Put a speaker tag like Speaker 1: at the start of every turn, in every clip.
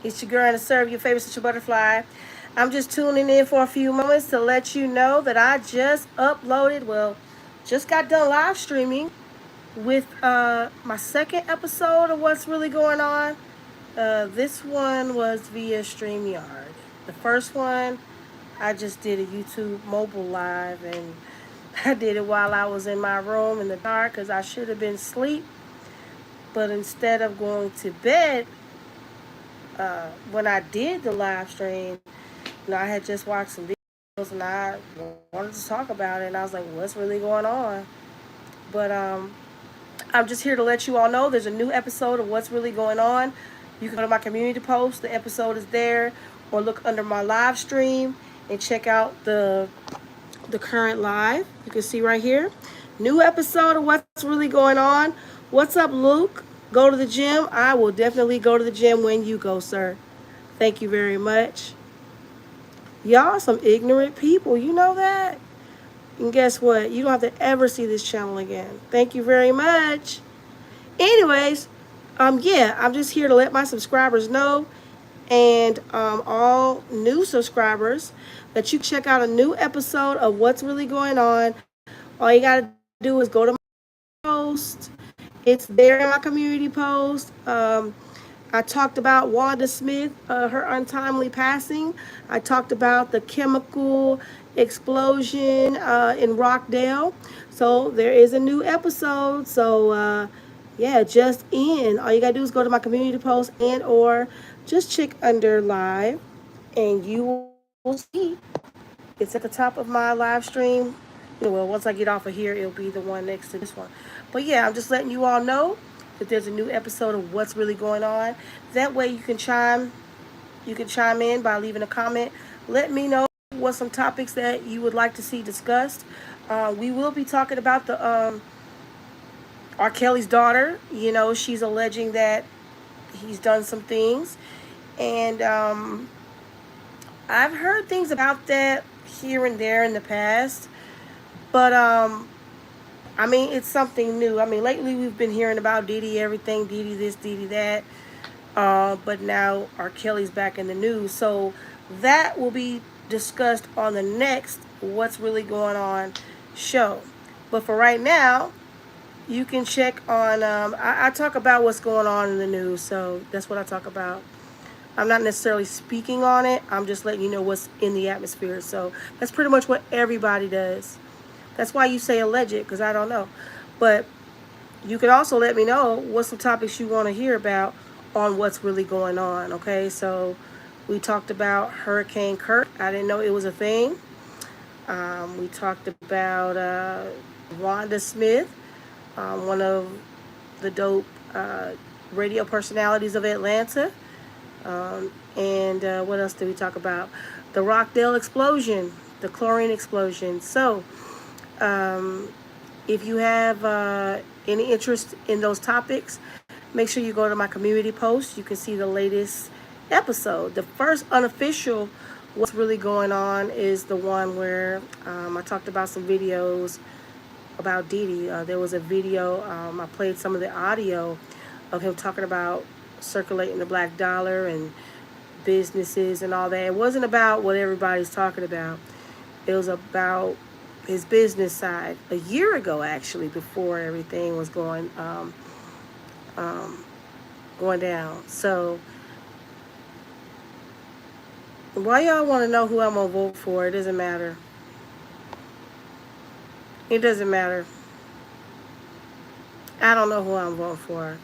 Speaker 1: It's your girl to serve your favorite social butterfly. I'm just tuning in for a few moments to let you know that I just uploaded, just got done live streaming with my second episode of What's Really Going On. This one was via StreamYard. The first one, I just did a YouTube mobile live, and I did it while I was in my room in the dark because I should have been asleep. But instead of going to bed, when I did the live stream, I had just watched some videos and I wanted to talk about it. And I was like, what's really going on? But I'm just here to let you all know there's a new episode of What's Really Going On. You can go to my community post. The episode is there. Or look under my live stream and check out the current live. You can see right here. New episode of What's Really Going On. What's up, Luke? Go to the gym. I will definitely go to the gym when you go, sir. Thank you very much. Y'all some ignorant people. You know that? And guess what? You don't have to ever see this channel again. Thank you very much. Anyways, yeah, I'm just here to let my subscribers know and all new subscribers that you check out a new episode of What's Really Going On. All you got to do is go to my post. It's there in my community post. I talked about Wanda Smith, her untimely passing. I talked about the chemical explosion in Rockdale. So there is a new episode. So yeah, just in. All you gotta do is go to my community post and or just check under live, and you will see it's at the top of my live stream. Well, once I get off of here, it'll be the one next to this one. But yeah, I'm just letting you all know that there's a new episode of What's Really Going On. That way you can chime in by leaving a comment. Let me know what some topics that you would like to see discussed. We will be talking about the R. Kelly's daughter. You know, she's alleging that he's done some things, and I've heard things about that here and there in the past, but I mean, it's something new. I mean, lately we've been hearing about Diddy everything, Diddy this, Diddy that. But now R. Kelly's back in the news. So that will be discussed on the next What's Really Going On show. But for right now, you can check on, I talk about what's going on in the news. So that's what I talk about. I'm not necessarily speaking on it. I'm just letting you know what's in the atmosphere. So that's pretty much what everybody does. That's why you say alleged, because I don't know. But you can also let me know what some topics you want to hear about on what's really going on, okay? So we talked about Hurricane Kurt. I didn't know it was a thing. We talked about Wanda Smith, one of the dope radio personalities of Atlanta. And what else did we talk about? The Rockdale explosion, the chlorine explosion. So if you have any interest in those topics, make sure you go to my community post. You can see the latest episode. The first unofficial What's Really Going On is the one where I talked about some videos about Diddy. There was a video, I played some of the audio of him talking about circulating the black dollar and businesses and all that. It wasn't about what everybody's talking about. It was about his business side a year ago, actually, before everything was going down. So why y'all want to know who I'm gonna vote for? It doesn't matter. It doesn't matter. I don't know who I'm voting for.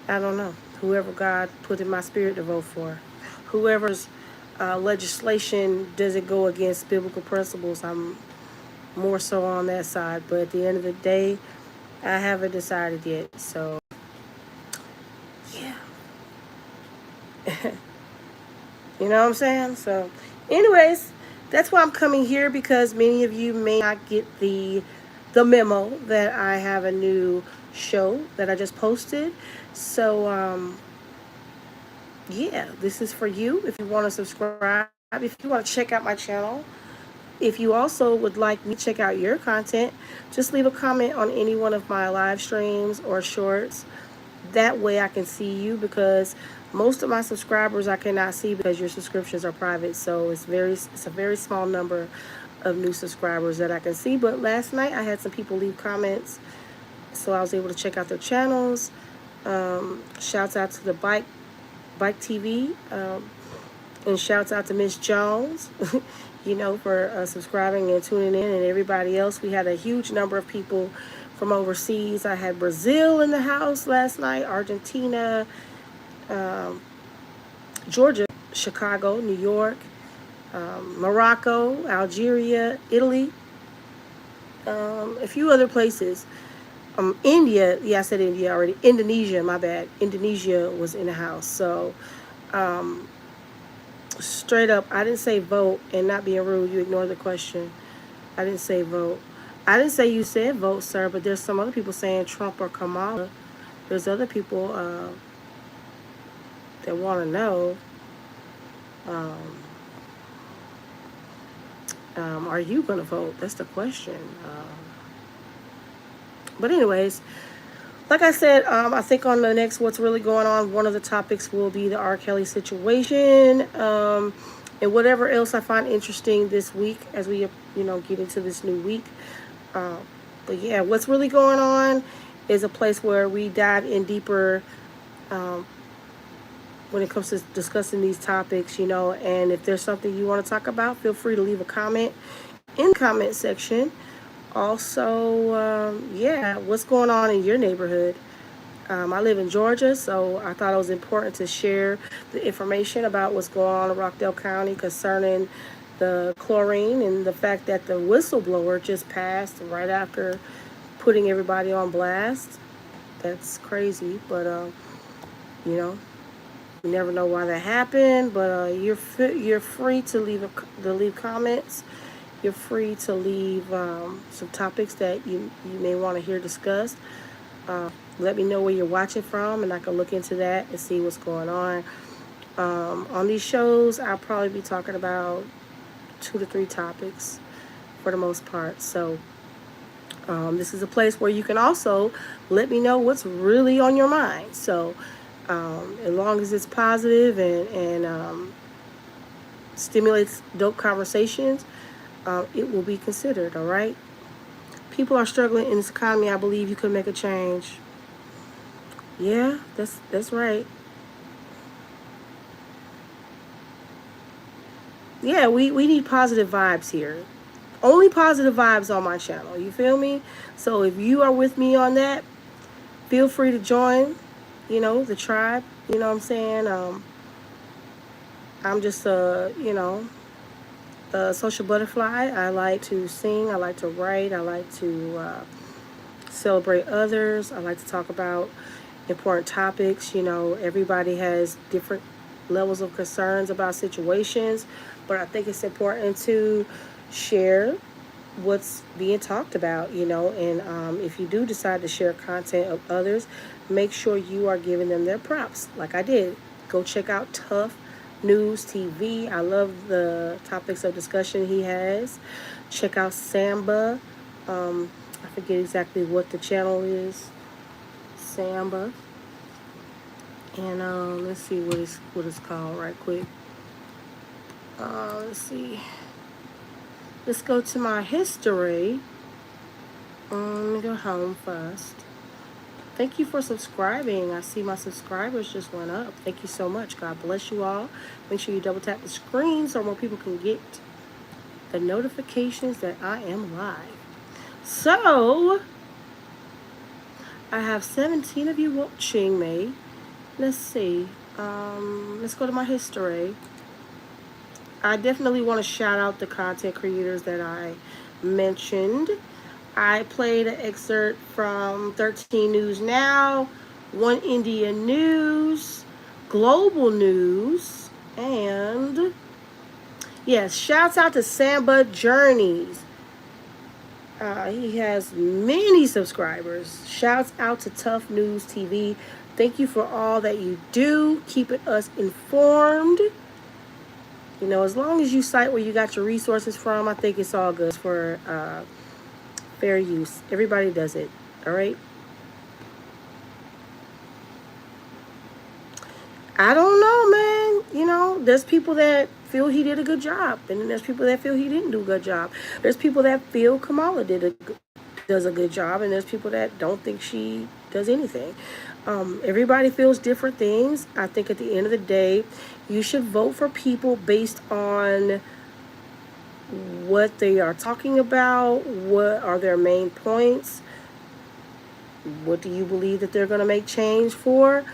Speaker 1: I don't know. Whoever God put in my spirit to vote for. Whoever's legislation doesn't go against biblical principles, I'm more so on that side. But at the end of the day, I haven't decided yet. So, yeah. You know what I'm saying? So, anyways, that's why I'm coming here, because many of you may not get the memo that I have a new show that I just posted. So, yeah, this is for you. If you want to subscribe, if you want to check out my channel, if you also would like me to check out your content, just leave a comment on any one of my live streams or shorts. that way I can see you, because most of my subscribers I cannot see because your subscriptions are private. So it's a very small number of new subscribers that I can see. But last night I had some people leave comments, so I was able to check out their channels. Shouts out to the Bike TV, and shouts out to Miss Jones, for subscribing and tuning in, and everybody else. We had a huge number of people from overseas. I had Brazil in the house last night, Argentina, Georgia, Chicago, New York, Morocco, Algeria, Italy, a few other places. India, yeah, I said India already. Indonesia, my bad. Indonesia was in the house. So, straight up, I didn't say vote, and not being rude, you ignore the question. I didn't say vote. I didn't say you said vote, sir, but there's some other people saying Trump or Kamala. There's other people that want to know, are you going to vote? That's the question. But anyways, like I said, I think on the next What's Really Going On, one of the topics will be the R. Kelly situation, and whatever else I find interesting this week as we, get into this new week. But yeah, What's Really Going On is a place where we dive in deeper when it comes to discussing these topics, and if there's something you want to talk about, feel free to leave a comment in the comment section. Also, what's going on in your neighborhood? I live in Georgia, so I thought it was important to share the information about what's going on in Rockdale County concerning the chlorine and the fact that the whistleblower just passed right after putting everybody on blast. That's crazy, but you never know why that happened. But you're free to leave comments. You're free to leave some topics that you may want to hear discussed. Let me know where you're watching from, and I can look into that and see what's going on. On these shows, I'll probably be talking about 2 to 3 topics for the most part. So this is a place where you can also let me know what's really on your mind. So as long as it's positive and stimulates dope conversations, it will be considered. All right. People are struggling in this economy. I believe you could make a change. Yeah, that's right. Yeah, we need positive vibes here. Only positive vibes on my channel. You feel me? So if you are with me on that, feel free to join, the tribe. You know what I'm saying? I'm just a social butterfly. I like to sing. I like to write. I like to celebrate others. I like to talk about important topics. Everybody has different levels of concerns about situations, but I think it's important to share what's being talked about, and if you do decide to share content of others, make sure you are giving them their props, like I did. Go check out Tough News TV. I love the topics of discussion he has. Check out Samba. I forget exactly what the channel is. Samba. And let's see what it's called right quick. Let's see. Let's go to my history. Let me go home first. Thank you for subscribing. I see my subscribers just went up. Thank you so much. God bless you all. Make sure you double tap the screen so more people can get the notifications that I am live. So, I have 17 of you watching me. Let's see. Let's go to my history. I definitely want to shout out the content creators that I mentioned. I played an excerpt from 13 News Now, One India News, Global News, and yes, shouts out to Samba Journeys. He has many subscribers. Shouts out to Tough News TV. Thank you for all that you do, keeping us informed. As long as you cite where you got your resources from, I think it's all good for fair use. Everybody does it. All right. I don't know, man. There's people that feel he did a good job, and then there's people that feel he didn't do a good job. There's people that feel Kamala does a good job, and there's people that don't think she does anything. Everybody feels different things. I think at the end of the day, you should vote for people based on what they are talking about, what are their main points, what do you believe that they're going to make change for.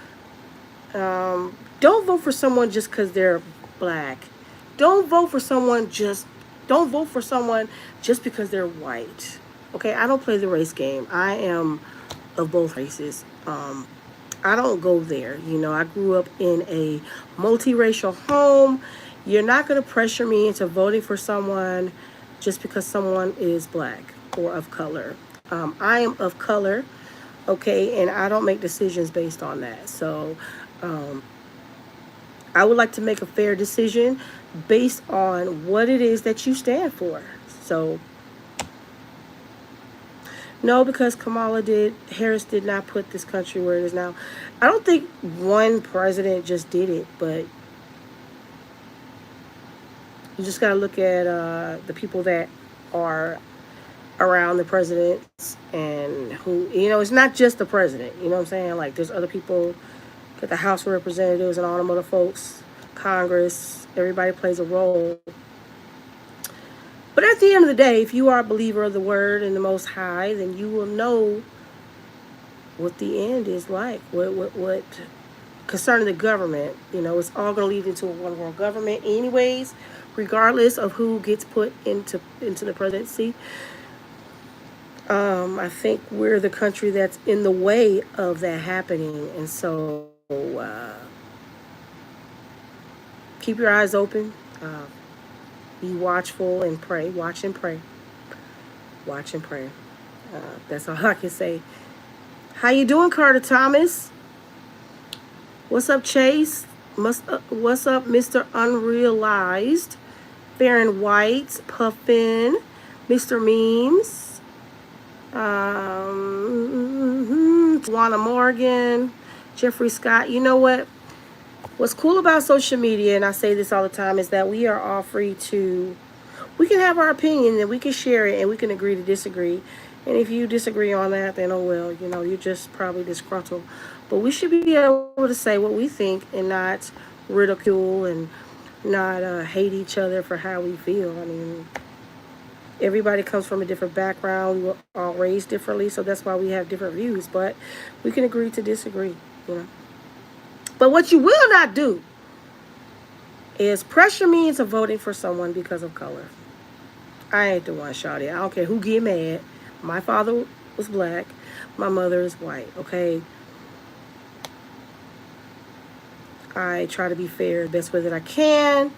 Speaker 1: Don't vote for someone just because they're black. Don't vote for someone just don't vote for someone just because they're white. Okay, I don't play the race game. I am of both races. I don't go there. I grew up in a multiracial home. You're not going to pressure me into voting for someone just because someone is black or of color. I am of color, okay, and I don't make decisions based on that. So I would like to make a fair decision based on what it is that you stand for. So no, because Harris did not put this country where it is now. I don't think one president just did it, but you just got to look at the people that are around the presidents and who, it's not just the president. You know what I'm saying? Like, there's other people, got the House of Representatives and all them other folks, Congress, everybody plays a role. But at the end of the day, if you are a believer of the word and the Most High, then you will know what the end is like. What concerning the government, it's all going to lead into a one world government, anyways, regardless of who gets put into the presidency. I think we're the country that's in the way of that happening, and so keep your eyes open. Be watchful and pray. Watch and pray. Watch and pray. That's all I can say. How you doing, Carter Thomas? What's up, Chase? What's up, Mr. Unrealized? Farron White, Puffin, Mr. Memes, Juana Morgan, Jeffrey Scott. You know what? What's cool about social media, and I say this all the time, is that we are all free to, we can have our opinion and we can share it and we can agree to disagree. And if you disagree on that, then oh well, you're just probably disgruntled. But we should be able to say what we think and not ridicule and not hate each other for how we feel. I mean, everybody comes from a different background. We were all raised differently, so that's why we have different views. But we can agree to disagree. But what you will not do is pressure me into voting for someone because of color. I ain't the one, shawty. I don't care who get mad. My father was black. My mother is white, okay? I try to be fair the best way that I can.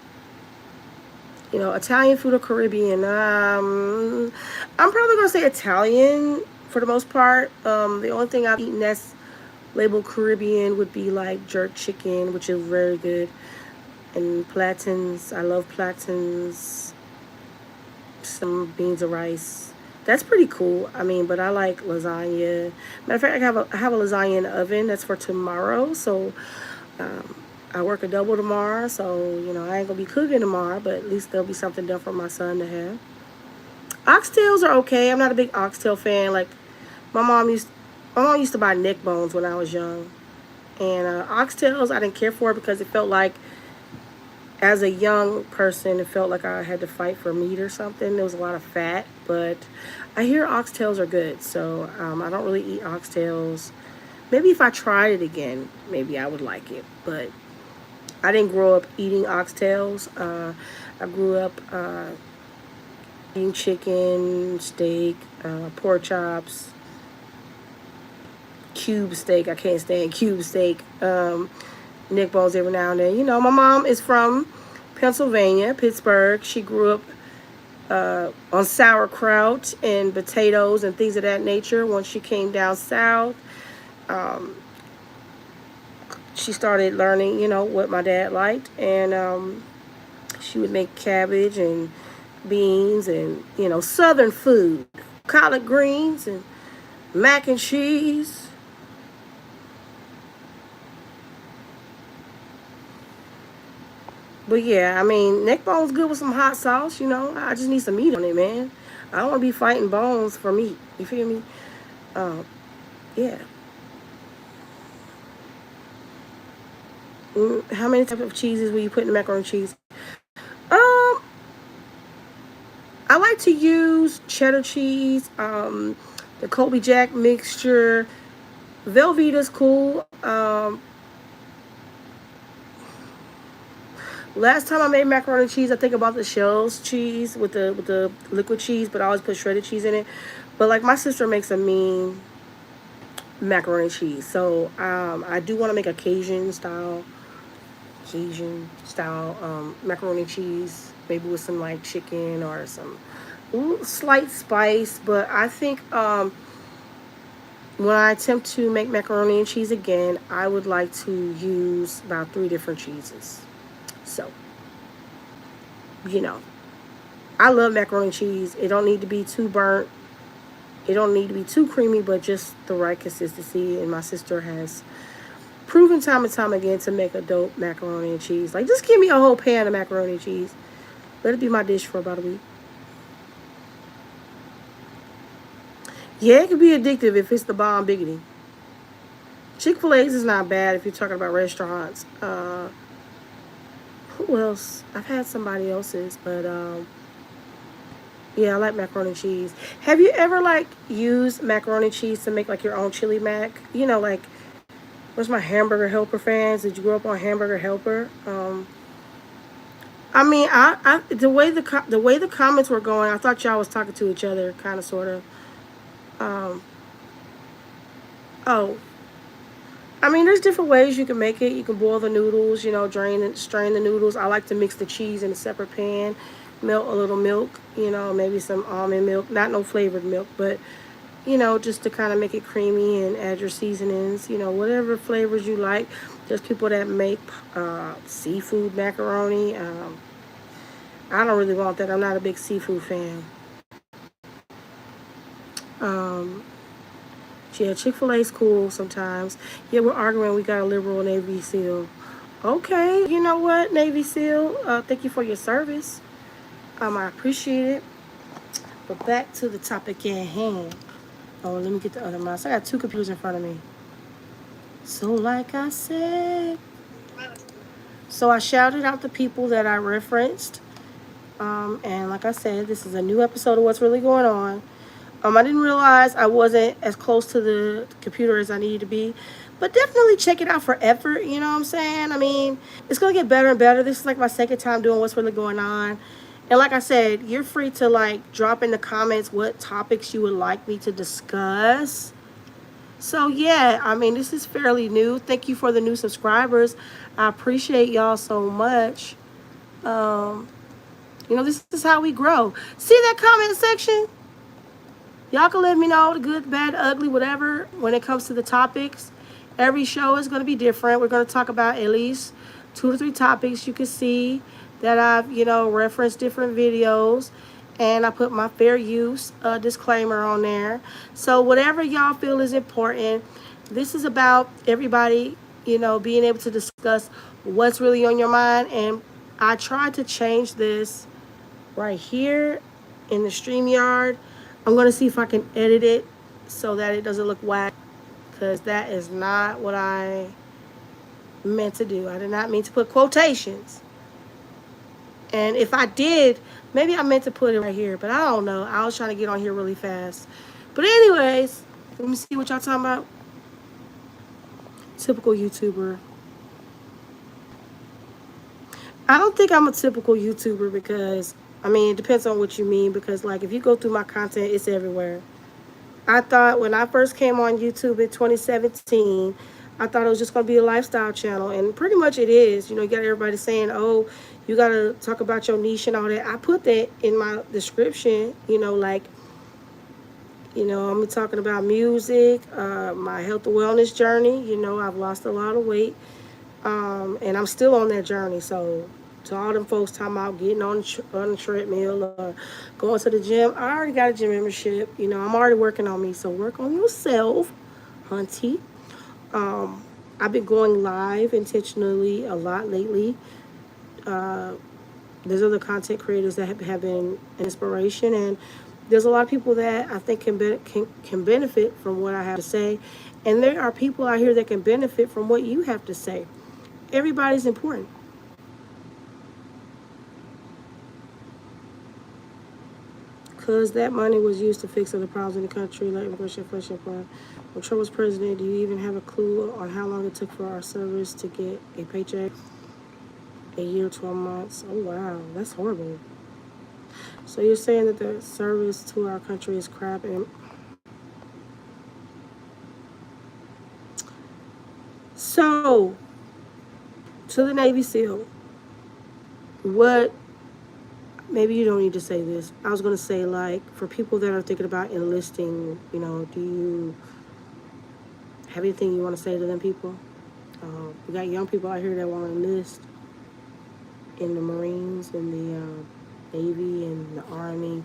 Speaker 1: Italian food or Caribbean. I'm probably going to say Italian for the most part. The only thing I've eaten that's labeled Caribbean would be like jerk chicken, which is very good. And plantains. I love plantains. Some beans of rice. That's pretty cool. I mean, but I like lasagna. Matter of fact, I have a lasagna in the oven. That's for tomorrow. So I work a double tomorrow. So, I ain't going to be cooking tomorrow. But at least there'll be something done for my son to have. Oxtails are okay. I'm not a big oxtail fan. Like, my mom used to buy neck bones when I was young. And oxtails I didn't care for because it felt like, as a young person, it felt like I had to fight for meat or something. There was a lot of fat. But I hear oxtails are good. So I don't really eat oxtails. Maybe if I tried it again, maybe I would like it. But I didn't grow up eating oxtails. I grew up eating chicken, steak, pork chops, cube steak. I can't stand cube steak. Neck bones every now and then. My mom is from Pennsylvania, Pittsburgh. She grew up on sauerkraut and potatoes and things of that nature. Once she came down south, she started learning, what my dad liked. And she would make cabbage and beans and, southern food, collard greens and mac and cheese. But yeah, I mean, neck bones good with some hot sauce. I just need some meat on it, man. I don't want to be fighting bones for meat. You feel me? Um, yeah. How many types of cheeses will you put in the macaroni and cheese? Um, I like to use cheddar cheese, the Colby Jack mixture. Velveeta's cool. Last time I made macaroni and cheese, I think about the shells cheese with the liquid cheese, but I always put shredded cheese in it. But like my sister makes a mean macaroni and cheese, so I do want to make a Cajun style macaroni and cheese, maybe with some like chicken or some slight spice. But I think when I attempt to make macaroni and cheese again, I would like to use about 3 different cheeses. So, you know, I love macaroni and cheese. It don't need to be too burnt. It don't need to be too creamy, but just the right consistency. And my sister has proven time and time again to make a dope macaroni and cheese. Like, just give me a whole pan of macaroni and cheese. Let it be my dish for about a week. Yeah, it can be addictive if it's the bomb biggity. Chick-fil-A's is not bad if you're talking about restaurants. Who else? I've had somebody else's, but yeah, I like macaroni and cheese. Have you ever like used macaroni and cheese to make like your own chili mac? Like where's my hamburger helper fans? Did you grow up on hamburger helper? I mean, the way the comments were going, I thought y'all was talking to each other, kind of, sort of. Um, oh, I mean, there's different ways you can make it. You can boil the noodles, drain and strain the noodles. I like to mix the cheese in a separate pan, melt a little milk, maybe some almond milk, not no flavored milk, but just to kind of make it creamy and add your seasonings, whatever flavors you like. There's people that make seafood macaroni. I don't really want that. I'm not a big seafood fan. Um, yeah, Chick-fil-A's cool sometimes. Yeah, we're arguing. We got a liberal Navy SEAL. Okay, you know what, Navy SEAL? Thank you for your service. I appreciate it. But back to the topic at hand. Oh, let me get the other mouse. I got 2 computers in front of me. So, like I said, so I shouted out the people that I referenced. And like I said, this is a new episode of What's Really Going On. I didn't realize I wasn't as close to the computer as I needed to be. But definitely check it out for effort, you know what I'm saying? I mean, it's going to get better and better. This is like my second time doing What's Really Going On. And like I said, you're free to like drop in the comments what topics you would like me to discuss. So yeah, I mean, this is fairly new. Thank you for the new subscribers. I appreciate y'all so much. Um, this is how we grow. See that comment section? Y'all can let me know the good, bad, ugly, whatever when it comes to the topics. Every show is going to be different. We're going to talk about at least 2 to 3 topics. You can see that I've, referenced different videos. And I put my fair use disclaimer on there. So whatever y'all feel is important. This is about everybody, being able to discuss what's really on your mind. And I tried to change this right here in the StreamYard. I'm going to see if I can edit it so that it doesn't look whack, because that is not what I meant to do. I did not mean to put quotations. And if I did, maybe I meant to put it right here, but I don't know. I was trying to get on here really fast. But anyways, let me see what y'all talking about. Typical YouTuber. I don't think I'm a typical YouTuber because, I mean, it depends on what you mean. Because, like, if you go through my content, it's everywhere. I thought when I first came on YouTube in 2017, I thought it was just going to be a lifestyle channel. And pretty much it is. You got everybody saying, oh, you got to talk about your niche and all that. I put that in my description, like, I'm talking about music, my health and wellness journey. I've lost a lot of weight. And I'm still on that journey. So to all them folks talking about getting on the treadmill or going to the gym, I already got a gym membership. I'm already working on me. So work on yourself, hunty. I've been going live intentionally a lot lately. There's other content creators that have been an inspiration, and there's a lot of people that I think can benefit from what I have to say, and there are people out here that can benefit from what you have to say. Everybody's important. Because that money was used to fix other problems in the country, like immigration, inflation, employment. When Trump was president, do you even have a clue on how long it took for our servers to get a paycheck? A year, 12 months. Oh, wow. That's horrible. So you're saying that the service to our country is crap? And so, to the Navy SEAL, what, maybe you don't need to say this. I was going to say, like, for people that are thinking about enlisting, do you have anything you want to say to them people? We got young people out here that want to enlist in the Marines, in the Navy, and the Army.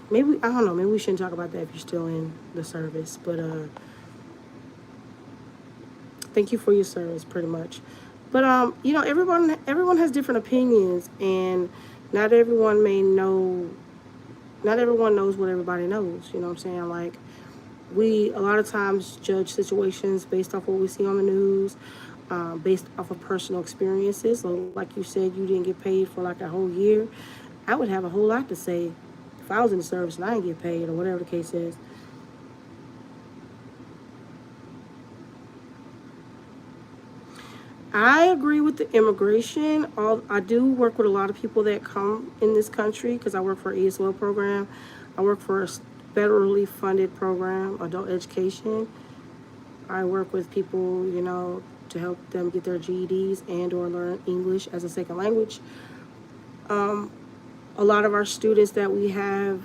Speaker 1: Maybe, I don't know, maybe we shouldn't talk about that if you're still in the service, but thank you for your service, pretty much. But everyone has different opinions, and not everyone may know. Not everyone knows what everybody knows. You know what I'm saying? Like, we a lot of times judge situations based off what we see on the news, based off of personal experiences. So, like you said, you didn't get paid for like a whole year. I would have a whole lot to say if I was in the service and I didn't get paid, or whatever the case is. I agree with the immigration. I do work with a lot of people that come in this country because I work for an ESL program. I work for a federally funded program, adult education. I work with people, to help them get their GEDs and or learn English as a second language. A lot of our students that we have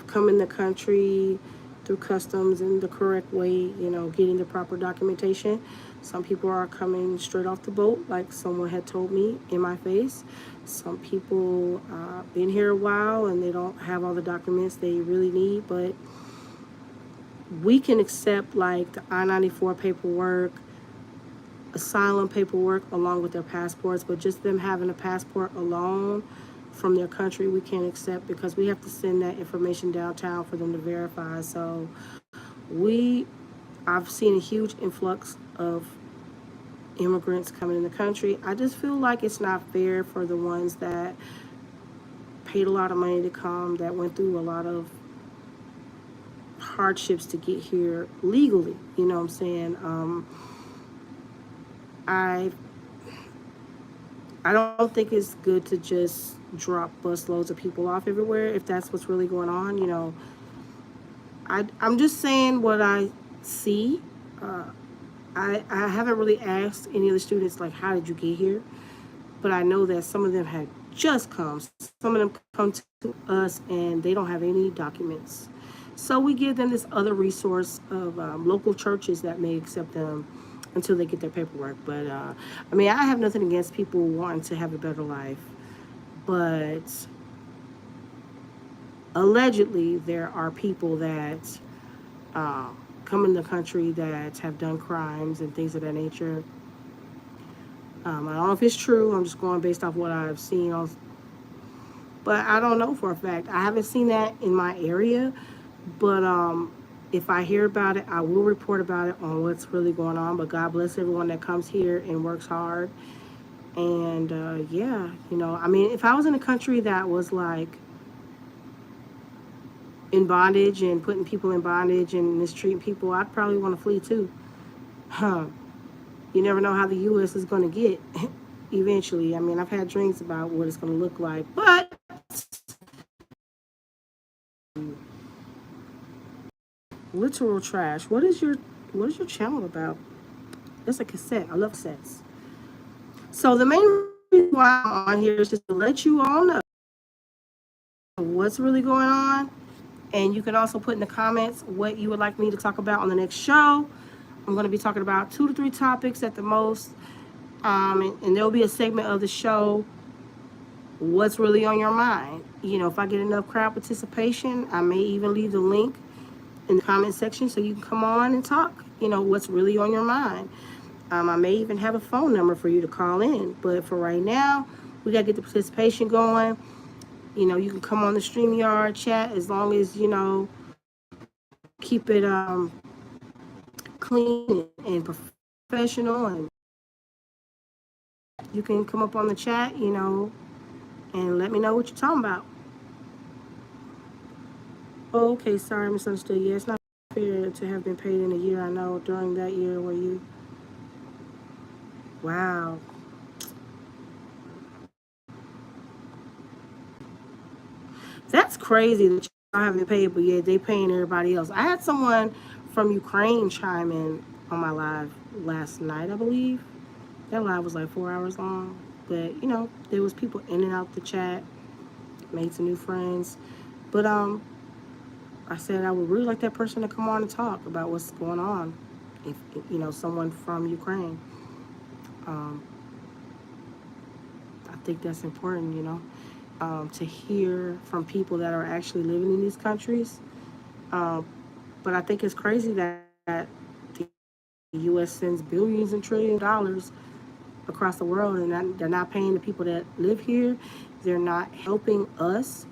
Speaker 1: come in the country through customs in the correct way, getting the proper documentation. Some people are coming straight off the boat, like someone had told me in my face. Some people been here a while and they don't have all the documents they really need, but we can accept like the I-94 paperwork, asylum paperwork along with their passports, but just them having a passport alone from their country we can't accept because we have to send that information downtown for them to verify. So I've seen a huge influx of immigrants coming in the country. I just feel like it's not fair for the ones that paid a lot of money to come, that went through a lot of hardships to get here legally. You know what I'm saying? I don't think it's good to just drop busloads of people off everywhere if that's what's really going on. I'm just saying what I see. I haven't really asked any of the students, like, how did you get here? But I know that some of them had just come. Some of them come to us and they don't have any documents. So we give them this other resource of local churches that may accept them until they get their paperwork. But, I have nothing against people wanting to have a better life. But allegedly, there are people that come in the country that have done crimes and things of that nature. I don't know if it's true. I'm just going based off what I've seen on, but I don't know for a fact. I haven't seen that in my area, but if I hear about it, I will report about it on what's really going on. But God bless everyone that comes here and works hard. And yeah, if I was in a country that was like in bondage and putting people in bondage and mistreating people, I'd probably want to flee too. You never know how the U.S. is going to get eventually. I've had dreams about what it's going to look like, but literal trash. What is your channel about? That's a cassette. I love cassettes. So the main reason why I'm on here is just to let you all know what's really going on. And you can also put in the comments what you would like me to talk about on the next show. I'm going to be talking about 2 to 3 topics at the most. And there'll be a segment of the show, what's really on your mind. If I get enough crowd participation, I may even leave the link in the comment section so you can come on and talk, what's really on your mind. I may even have a phone number for you to call in. But for right now, we got to get the participation going. You know, you can come on the StreamYard chat as long as, you know, keep it clean and professional. And you can come up on the chat, you know, and let me know what you're talking about. Oh, okay, sorry, I misunderstood. Yeah, it's not fair to have been paid in a year. I know during that year where you. Wow. That's crazy that y'all haven't paid, but yeah, they paying everybody else. I had someone from Ukraine chime in on my live last night, I believe. That live was like 4 hours long. But, you know, there was people in and out the chat, made some new friends. But I said I would really like that person to come on and talk about what's going on. If you know, someone from Ukraine. Um, I think that's important, you know, to hear from people that are actually living in these countries. Um, but I think it's crazy that the U.S. sends billions and trillions of dollars across the world, and they're not paying the people that live here. They're not helping us,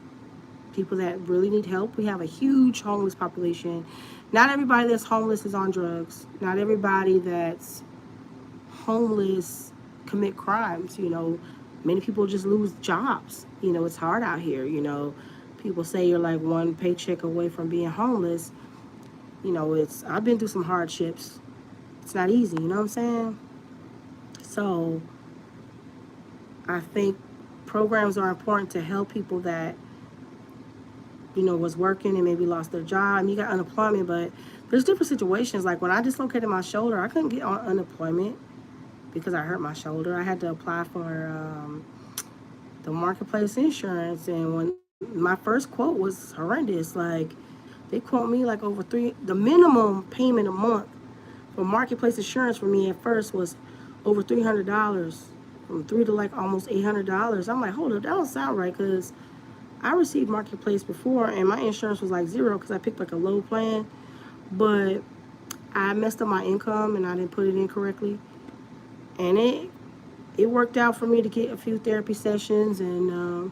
Speaker 1: people that really need help. We have a huge homeless population. Not everybody that's homeless is on drugs. Not everybody that's homeless commit crimes. You know, many people just lose jobs. You know, it's hard out here. You know, people say you're like one paycheck away from being homeless. You know, I've been through some hardships. It's not easy, you know what I'm saying? So I think programs are important to help people that, you know, was working and maybe lost their job. And you got unemployment, but there's different situations. Like when I dislocated my shoulder, I couldn't get on unemployment because I hurt my shoulder. I had to apply for the marketplace insurance, and when my first quote was horrendous. Like they quote me like over the minimum payment a month for marketplace insurance for me at first was over $300, from three to like almost $800. I'm like, hold up, that don't sound right, because I received marketplace before and my insurance was like zero because I picked like a low plan, but I messed up my income and I didn't put it in correctly, and it worked out for me to get a few therapy sessions, and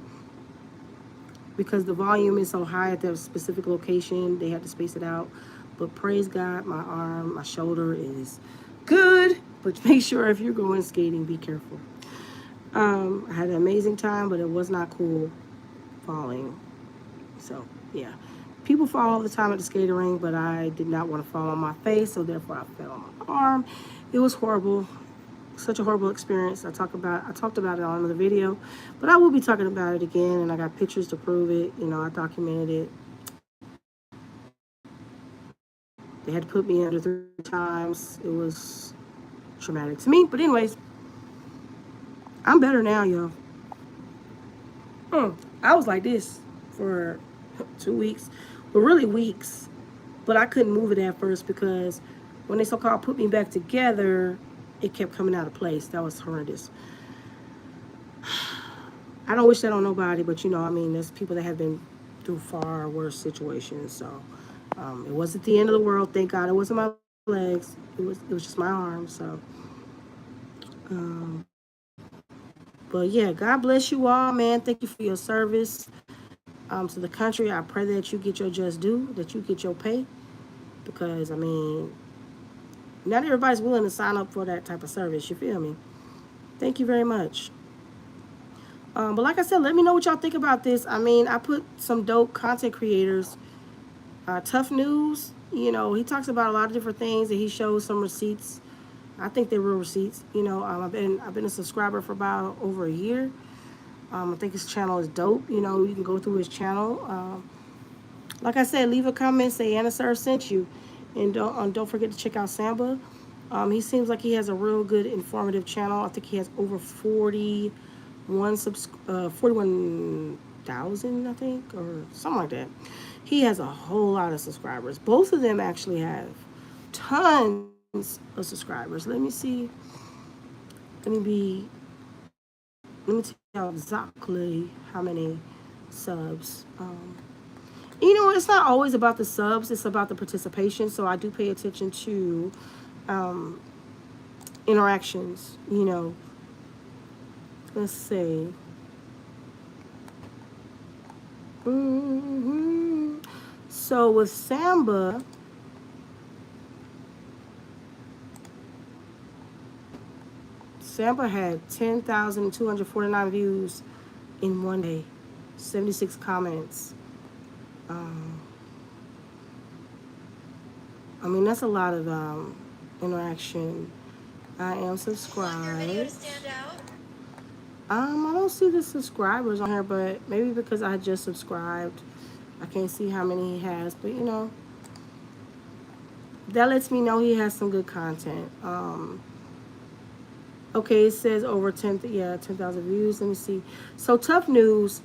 Speaker 1: because the volume is so high at that specific location, they had to space it out. But praise God, my shoulder is good. But make sure if you're going skating, be careful. I had an amazing time, but it was not cool falling. So, yeah. People fall all the time at the skating rink, but I did not want to fall on my face, so therefore I fell on my arm. It was horrible. Such a horrible experience. I talked about it on another video, but I will be talking about it again, and I got pictures to prove it. You know, I documented it. They had to put me under 3 times. It was traumatic to me. But anyways, I'm better now, y'all. I was like this for 2 weeks, but really weeks. But I couldn't move it at first because when they so-called put me back together, it kept coming out of place. That was horrendous. I don't wish that on nobody, but you know, I mean, there's people that have been through far worse situations. So it wasn't the end of the world. Thank God it wasn't my legs. It was just my arms. So, um, but yeah, God bless you all, man. Thank you for your service to the country. I pray that you get your just due, that you get your pay, because I mean, not everybody's willing to sign up for that type of service. You feel me? Thank you very much. But like I said, let me know what y'all think about this. I mean, I put some dope content creators. Tough News, you know, he talks about a lot of different things, and he shows some receipts. I think they're real receipts. You know, I've been a subscriber for about over a year. I think his channel is dope. You know, you can go through his channel. Like I said, leave a comment, say Anna Sir sent you, and don't forget to check out Samba. He seems like he has a real good informative channel. I think he has over 41,000, I think, or something like that. He has a whole lot of subscribers. Both of them actually have tons of subscribers. Let me be let me tell you exactly how many subs. You know, it's not always about the subs, it's about the participation. So I do pay attention to interactions, you know. Let's see. hmm So with Samba, Samba had 10,249 views in one day, 76 comments. Um, I mean, that's a lot of interaction. I am subscribed. I don't see the subscribers on here, but maybe because I just subscribed, I can't see how many he has. But you know, that lets me know he has some good content. Okay, it says over 10,000 views. Let me see. So Tough News,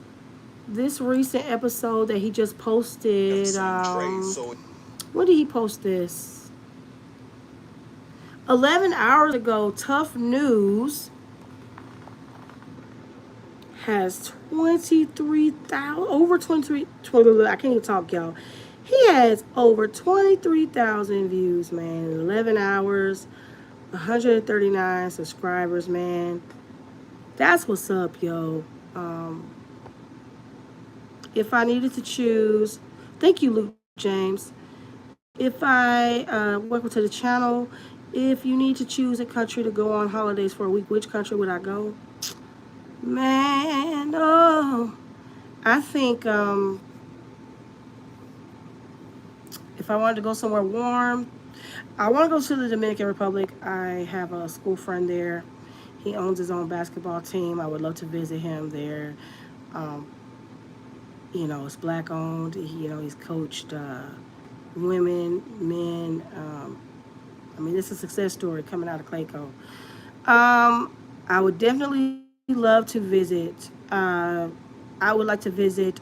Speaker 1: this recent episode that he just posted. When did he post this? 11 hours ago. Tough News has 23,000, over 23, 20, I can't even talk, y'all. He has over 23,000 views, man, in 11 hours, 139 subscribers, man. That's what's up, yo. If I needed to choose, thank you, Luke James. If I, welcome to the channel. If you need to choose a country to go on holidays for a week, which country would I go? Man, oh, I think if I wanted to go somewhere warm, I want to go to the Dominican Republic. I have a school friend there. He owns his own basketball team. I would love to visit him there. Um, you know, it's black owned. He's coached women, men. I mean, it's a success story coming out of Clayco. I would definitely love to visit. I would like to visit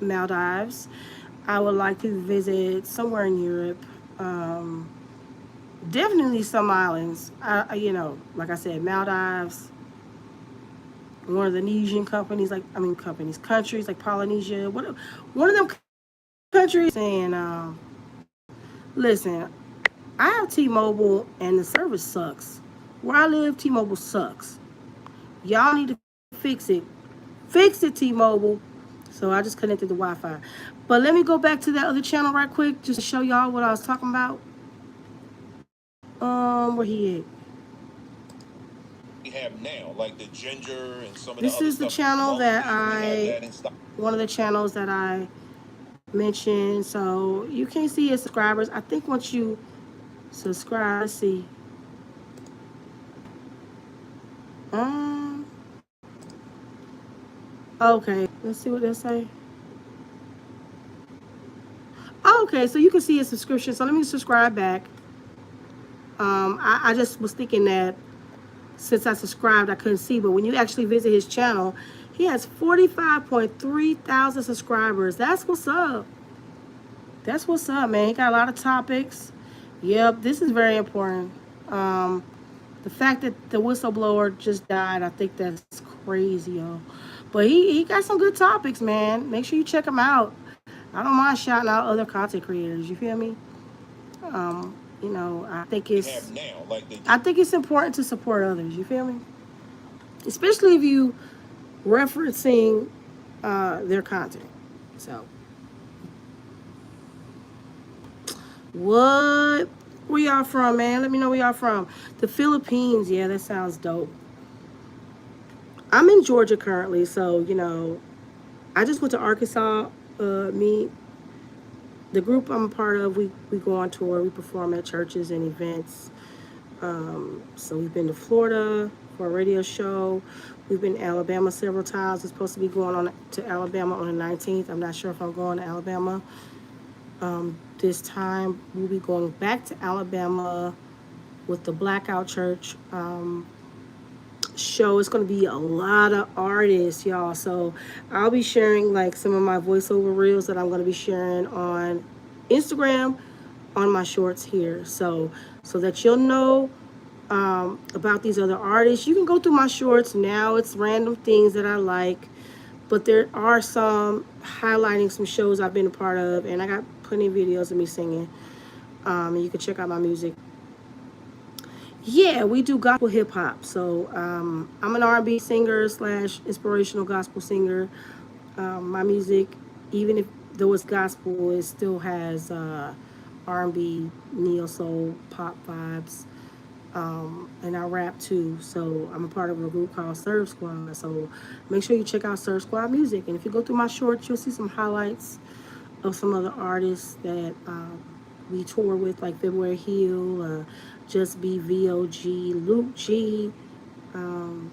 Speaker 1: Maldives. I would like to visit somewhere in Europe. Definitely some islands. Like I said, Maldives. One of the Indonesian countries like Polynesia. One of them countries. And listen, I have T-Mobile and the service sucks. Where I live, T-Mobile sucks. Y'all need to fix it. Fix it, T-Mobile. So I just connected the Wi-Fi. But let me go back to that other channel right quick just to show y'all what I was talking about. Where he at? We have now, like the ginger and some of this the other is the channel that one of the channels that I mentioned. So you can't see his subscribers. I think once you subscribe, let's see. Okay, let's see what they say. Okay, so you can see his subscription. So let me subscribe back. I just was thinking that since I subscribed, I couldn't see. But when you actually visit his channel, he has 45.3 thousand subscribers. That's what's up. That's what's up, man. He got a lot of topics. Yep, this is very important. The fact that the whistleblower just died, I think that's crazy, yo. But he got some good topics, man. Make sure you check him out. I don't mind shouting out other content creators. You feel me? I think it's important to support others. You feel me? Especially if you referencing their content. So, what? Where y'all from, man? Let me know where y'all from. The Philippines. Yeah, that sounds dope. I'm in Georgia currently, so I just went to Arkansas. The group I'm a part of, we go on tour. We perform at churches and events. So we've been to Florida for a radio show. We've been to Alabama several times. We're supposed to be going on to Alabama on the 19th. I'm not sure if I'm going to Alabama. This time we'll be going back to Alabama with the Blackout Church show. It's going to be a lot of artists, y'all. So I'll be sharing like some of my voiceover reels that I'm going to be sharing on Instagram on my shorts here. So that you'll know about these other artists. You can go through my shorts now. It's random things that I like, but there are some highlighting some shows I've been a part of, and I got plenty of videos of me singing. And you can check out my music. Yeah, we do gospel hip hop. So I'm an R&B singer slash inspirational gospel singer. My music, even if though it's gospel, it still has R&B, neo soul, pop vibes. And I rap too. So I'm a part of a group called Serve Squad. So make sure you check out Serve Squad music. And if you go through my shorts, you'll see some highlights of some other artists that we tour with, like February Hill, Just Be VOG, Luke G, um,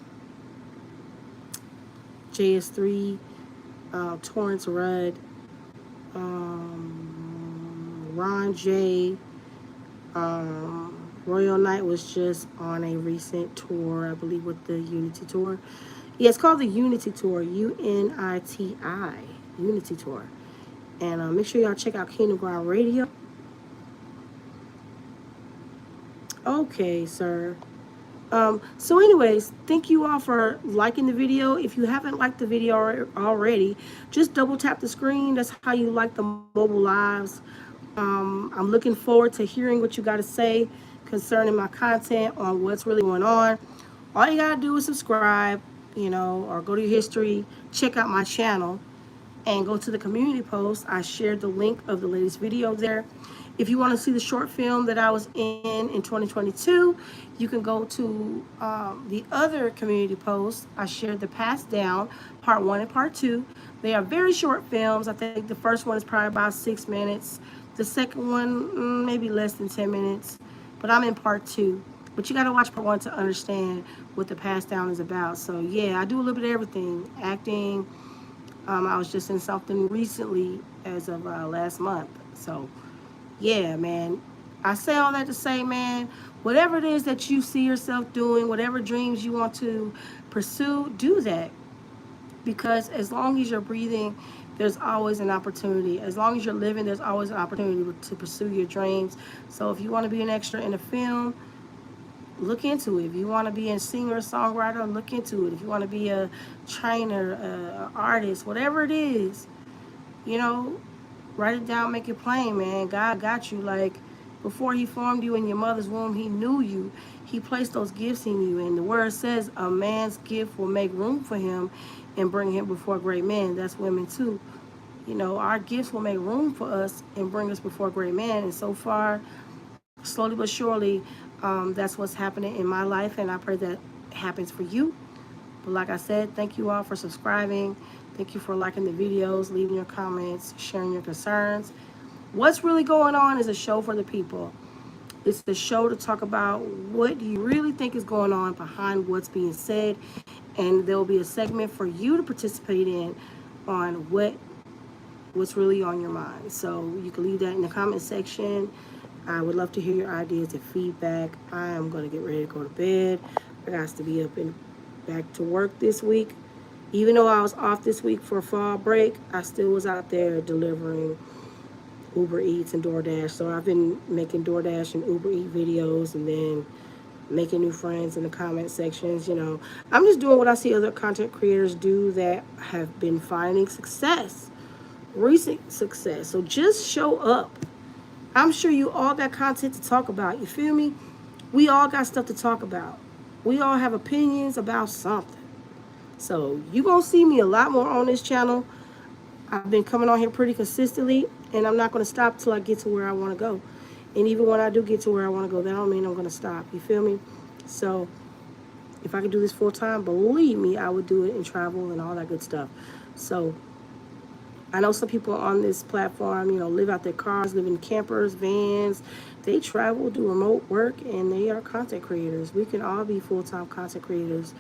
Speaker 1: JS3, Torrance Rudd, Ron J. Royal Knight was just on a recent tour, I believe, with the Unity Tour. Yeah, it's called the Unity Tour, UNITI, Unity Tour. And make sure y'all check out Kingdom Ground Radio. Okay, sir. So anyways, thank you all for liking the video. If you haven't liked the video already, just double tap the screen. That's how you like the mobile lives. I'm looking forward to hearing what you got to say concerning my content on what's really going on. All you got to do is subscribe, or go to your history, check out my channel, and go to the community post. I shared the link of the latest video there. If you want to see the short film that I was in 2022, you can go to the other community posts. I shared the Pass Down, part 1 and part 2. They are very short films. I think the first one is probably about 6 minutes. The second one, maybe less than 10 minutes. But I'm in part 2. But you got to watch part 1 to understand what the Pass Down is about. So yeah, I do a little bit of everything. Acting. I was just in something recently as of last month. So yeah, man. I say all that to say, man, whatever it is that you see yourself doing, whatever dreams you want to pursue, do that. Because as long as you're breathing, there's always an opportunity. As long as you're living, there's always an opportunity to pursue your dreams. So if you want to be an extra in a film, look into it. If you want to be a singer, songwriter, look into it. If you want to be a trainer, an artist, whatever it is, you know, write it down, make it plain, man. God got you. Like, before he formed you in your mother's womb, he knew you. He placed those gifts in you. And the word says a man's gift will make room for him and bring him before great men. That's women too. You know, our gifts will make room for us and bring us before great men. And so far, slowly but surely, that's what's happening in my life. And I pray that happens for you. But like I said, thank you all for subscribing. Thank you for liking the videos, leaving your comments, sharing your concerns. What's really going on is a show for the people. It's the show to talk about what you really think is going on behind what's being said. And there will be a segment for you to participate in on what's really on your mind. So you can leave that in the comment section. I would love to hear your ideas and feedback. I am going to get ready to go to bed. I got to be up and back to work this week. Even though I was off this week for a fall break, I still was out there delivering Uber Eats and DoorDash. So I've been making DoorDash and Uber Eat videos and then making new friends in the comment sections. You know, I'm just doing what I see other content creators do that have been finding success, recent success. So just show up. I'm sure you all got content to talk about. You feel me? We all got stuff to talk about. We all have opinions about something. So you're going to see me a lot more on this channel. I've been coming on here pretty consistently, and I'm not going to stop till I get to where I want to go. And even when I do get to where I want to go, that don't mean I'm going to stop. You feel me? So if I could do this full time, believe me, I would do it and travel and all that good stuff. So I know some people on this platform, you know, live out their cars, live in campers, vans. They travel, do remote work, and they are content creators. We can all be full-time content creators.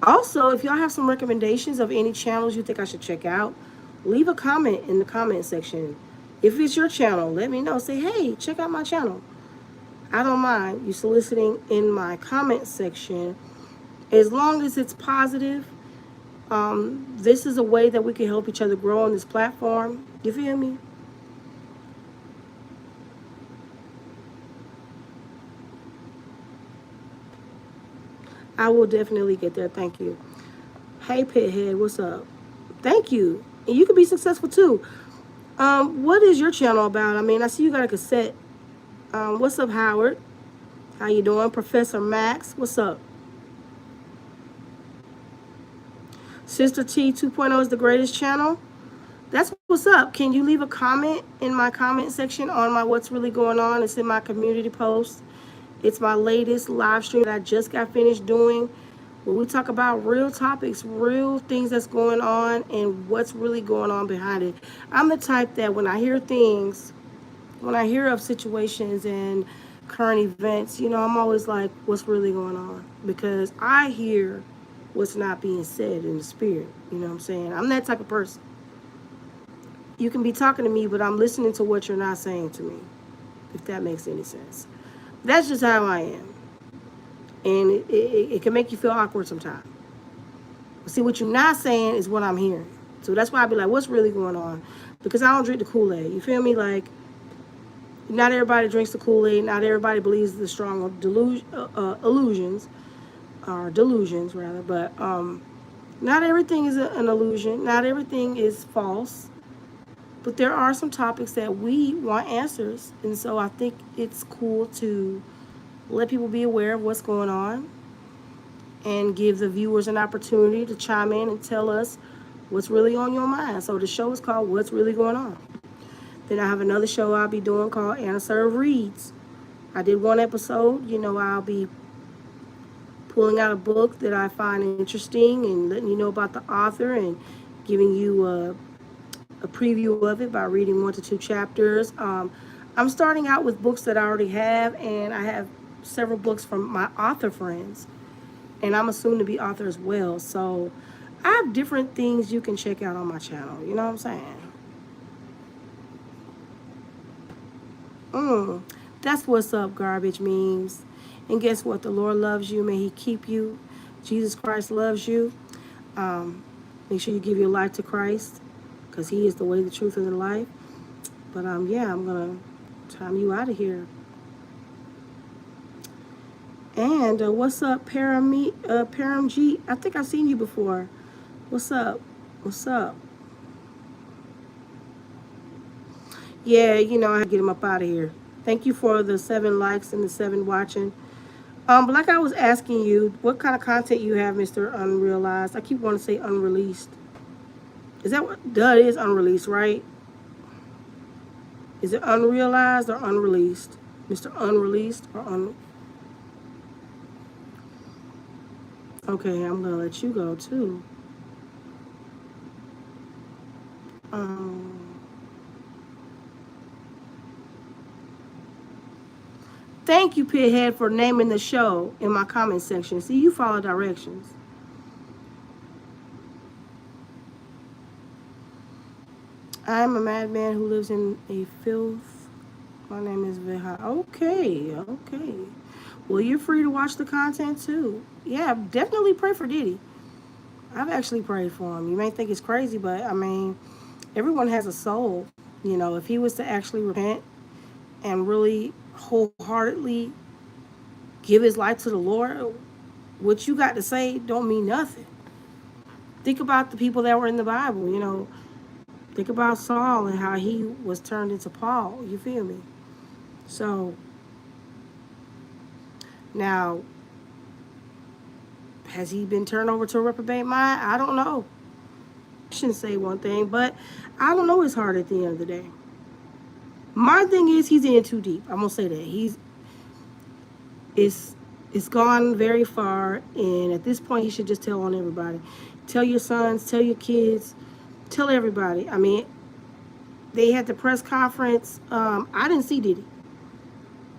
Speaker 1: Also, if y'all have some recommendations of any channels you think I should check out, leave a comment in the comment section. If it's your channel, let me know. Say, hey, check out my channel. I don't mind you soliciting in my comment section as long as it's positive. This is a way that we can help each other grow on this platform. You feel me? I will definitely get there. Thank you. Hey, Pithead, what's up? Thank you. And you can be successful too. What is your channel about? I mean, I see you got a cassette. What's up, Howard? How you doing, Professor Max? What's up? Sister T 2.0 is the greatest channel. That's what's up. Can you leave a comment in my comment section on my what's really going on? It's in my community post. It's my latest live stream that I just got finished doing, where we talk about real topics, real things that's going on, and what's really going on behind it. I'm the type that when I hear things, when I hear of situations and current events, I'm always like, what's really going on? Because I hear what's not being said in the spirit. You know what I'm saying? I'm that type of person. You can be talking to me, but I'm listening to what you're not saying to me, if that makes any sense. That's just how I am. And it can make you feel awkward sometimes. But see, what you're not saying is what I'm hearing. So that's why I be like, what's really going on? Because I don't drink the Kool-Aid. You feel me? Like, not everybody drinks the Kool-Aid. Not everybody believes the strong illusions, or delusions, rather. But not everything is an illusion. Not everything is false. But there are some topics that we want answers. And so I think it's cool to let people be aware of what's going on and give the viewers an opportunity to chime in and tell us what's really on your mind. So the show is called What's Really Going On. Then I have another show I'll be doing called Anna Serve Reads. I did one episode. I'll be pulling out a book that I find interesting and letting you know about the author and giving you a preview of it by reading 1 to 2 chapters. I'm starting out with books that I already have, and I have several books from my author friends, and I'm a soon-to-be author as well. So I have different things you can check out on my channel. You know what I'm saying? That's what's up, garbage memes. And guess what? The Lord loves you. May He keep you. Jesus Christ loves you. Make sure you give your life to Christ, because He is the way, the truth, and the life. But yeah, I'm gonna time you out of here. And what's up, Param G? I think I've seen you before. What's up? What's up? Yeah, I had to get him up out of here. Thank you for the 7 likes and the 7 watching. But like I was asking you, what kind of content you have, Mr. Unrealized? I keep wanting to say unreleased. Is that what? Duh, it is unreleased, right? Is it unrealized or unreleased? Mr. Unreleased or Okay, I'm gonna let you go too. Thank you, Pithead, for naming the show in my comment section. See, you follow directions. I'm a madman who lives in a filth. My name is Viha. Okay. Well, you're free to watch the content too. Yeah, definitely pray for Diddy. I've actually prayed for him. You may think it's crazy, but I mean, everyone has a soul. If he was to actually repent and really wholeheartedly give his life to the Lord, what you got to say don't mean nothing. Think about the people that were in the Bible. Think about Saul and how he was turned into Paul. You feel me? So now, has he been turned over to a reprobate mind? I don't know. I shouldn't say one thing, but I don't know his heart at the end of the day. My thing is, he's in too deep. I'm gonna say that it's gone very far, and at this point, he should just tell on everybody. Tell your sons, tell your kids, tell everybody. I mean, they had the press conference. I didn't see Diddy.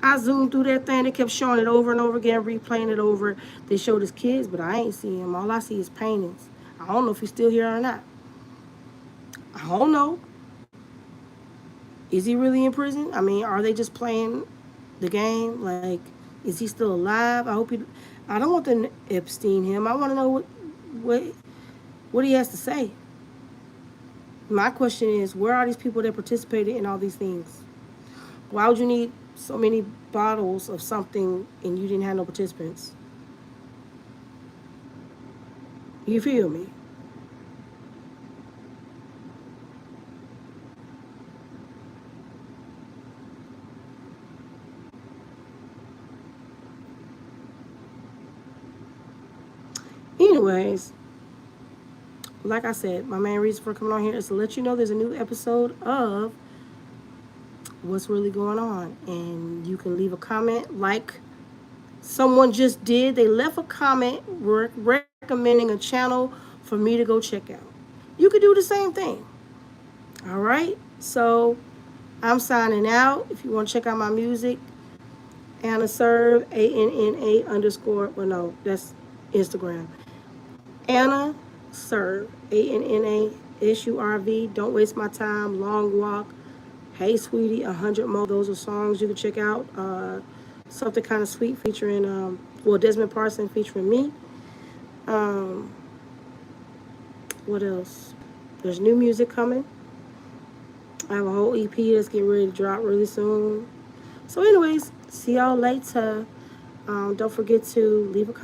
Speaker 1: I zoomed through that thing. They kept showing it over and over again, replaying it over. They showed his kids, but I ain't see him. All I see is paintings. I don't know if he's still here or not. I don't know. Is he really in prison? I mean, are they just playing the game? Like, is he still alive? I don't want to Epstein him. I want to know what he has to say. My question is, where are these people that participated in all these things? Why would you need so many bottles of something and you didn't have no participants? You feel me? anyways, like I said, my main reason for coming on here is to let you know there's a new episode of What's Really Going On. And you can leave a comment like someone just did. They left a comment recommending a channel for me to go check out. You could do the same thing. All right? So I'm signing out. If you want to check out my music, Anna Serve, ANNA underscore, well, no, that's Instagram. Anna Serve, ANNA SURV. Don't Waste My Time, Long Walk, Hey Sweetie, 100 More. Those are songs you can check out. Something Kind of Sweet featuring, Desmond Parson featuring me. What else? There's new music coming. I have a whole EP that's getting ready to drop really soon. So anyways, see y'all later. Don't forget to leave a comment.